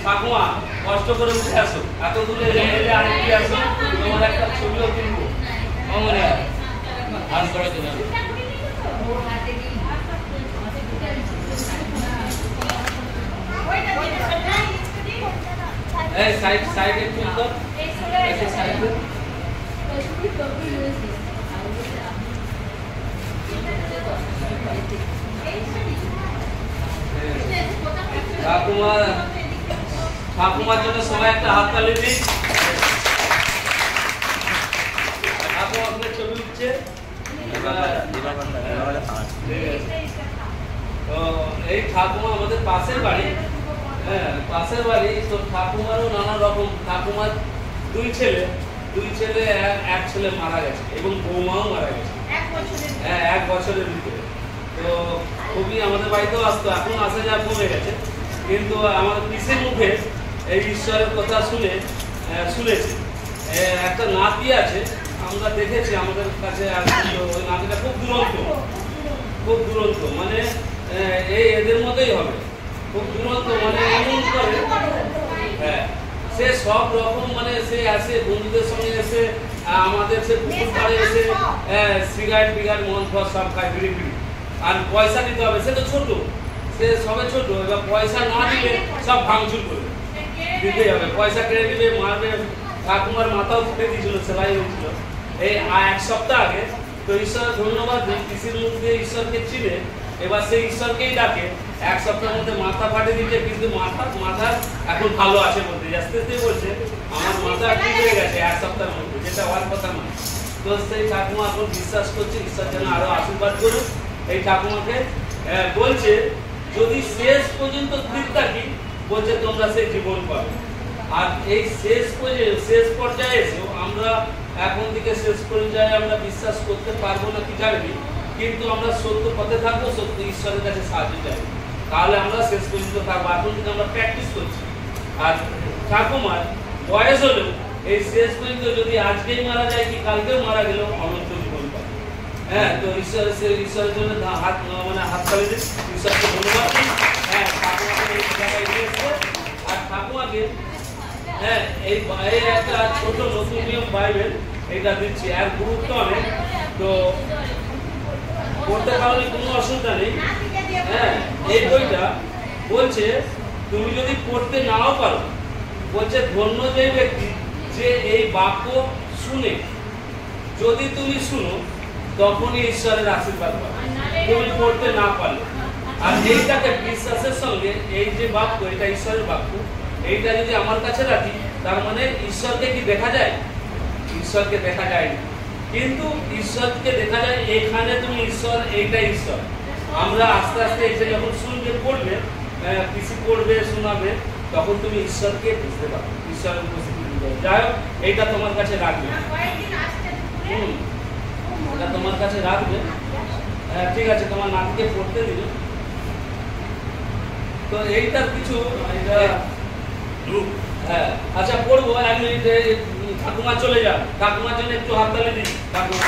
ঠাকুমা কষ্ট করে উঠে আসো, এত দূরে এলে আরেকটি আসো, তোমার একটা ছবিও কিনবো। সাইড একটু তো ঠাকুমার জন্য সবাই একটা হাততালি দিই। ঠাকুমা ছবি উঠছে। এই ঠাকুমা আমাদের পাশের বাড়ি, হ্যাঁ পাশের বাড়ি। তো ঠাকুমারও নানা রকম, ঠাকুমার দুই ছেলে এক ছেলে মারা গেছে এবং বৌমাও মারা গেছে হ্যাঁ 1 বছরের ভিতরে। তো খুবই আমাদের বাড়িতেও আসতো, এখন আসা যা কমে গেছে, কিন্তু আমার পিসের মুখে এই ঈশ্বরের কথা শুনেছি। একটা নাতি আছে, আমরা দেখেছি আমাদের কাছে, ওই নাতিটা খুব দুরন্ত, মানে এই এদের মতোই হবে, খুব দুরন্ত, মানে এমন করে হ্যাঁ সে সব রকম, মানে সে আসে বন্ধুদের সঙ্গে এসে আমাদের সে পুকুর পাড়ে এসে সিগারেট মন ফল সব খায়, বিড়ি আর পয়সা দিতে হবে। সে তো ছোট, সে সবে ছোট, এবার পয়সা না দিলে সব ভাঙচুর করবে, দিতেই হবে, পয়সা কেড়ে দিবে, মারবে। ঠাকুমার মাথাও ফুটে দিয়েছিল, সেলাই হয়েছিল এই 1 সপ্তাহ আগে। তো ঈশ্বর ধন্যবাদ, কৃষির মধ্যে ঈশ্বরকে চিনে, এবার সেই ঈশ্বরকেই ডাকে। 1 সপ্তাহের মধ্যে মাথা ফাটে দিচ্ছে, কিন্তু মাথা এখন ভালো আছে বলতে, আস্তে আস্তে বলছে আমার মাথা ঠিক হয়ে গেছে 1 সপ্তাহের মধ্যে, যেটা হওয়ার কথা নয়। তো সেই ঠাকুমা এখন বিশ্বাস করছে ঈশ্বর যেন আরো আশীর্বাদ করুন। এই ঠাকুমাকে বলছে যদি শেষ পর্যন্ত ঠিক থাকি, বলছে তোমরা সেই জীবন পাবে। আর এই শেষ পর্যায়ে এসেও আমরা এখন থেকে শেষ পর্যায়ে আমরা বিশ্বাস করতে পারবো না কি জানি, কিন্তু আমরা সত্য পথে থাকবো, সত্য ঈশ্বরের কাছে সাহায্য চাইবো, তাহলে আমরা শেষ পর্যন্ত থাকবো। এখন থেকে আমরা প্র্যাকটিস করছি। আর ঠাকুমার বয়স হলেও এই শেষ পর্যন্ত যদি আজকেই মারা যায় কি কালকেও মারা গেলেও অনন্ত জীবন পাবে। হ্যাঁ, তো ঈশ্বরের জন্য হাততালি দিই, ঈশ্বরকে ধন্যবাদ দিই। হ্যাঁ, ঠাকুমাকে এই জায়গায় নিয়ে এসছে। আর ঠাকুমাকে হ্যাঁ এই একটা ছোট নতুন নিয়ম বাইবেল এটা দিচ্ছি, আর গুরুত্ব অনেক, তো পড়তে পারলে কোনো অসুবিধা নেই। হ্যাঁ, এই বইটা বলছে তুমি যদি পড়তে নাও পারো, বলছে ধন্য যে ব্যক্তি যে এই বাক্য শুনে, যদি তুমি শুনো তখনই ঈশ্বরের আশীর্বাদ পাবে, তুমি পড়তে না পারলে। আর এইটাকে বিশ্বাসের সঙ্গে, এই যে বাক্য এটা ঈশ্বরের বাক্য, এইটা যদি আমার কাছে রাখি, তার মানে ঈশ্বরকে কি দেখা যায়? ঈশ্বরকে দেখা যায় না, কিন্তু ঈশ্বরকে দেখা যায় এখানে। তুমি ঈশ্বর, এইটাই ঈশ্বর। আমরা আস্তে আস্তে এসে যখন শুনবে, পড়বে, কিছু পড়বে, শোনাবে, তখন তুমি ঈশ্বরকে বুঝতে পারবে, ঈশ্বরের উপস্থিতি বুঝতে পারবে। যাই হোক, এইটা তোমার কাছে রাখবে, এটা তোমার কাছে রাখবে। ঠিক আছে, তোমার নাতিকে পড়তে দিবে। তো এইটার কিছু হ্যাঁ আচ্ছা পড়বো 1 মিনিটে। ঠাকুমা চলে যান, ঠাকুমার জন্য একটু হাততালি দিন। ঠাকুমা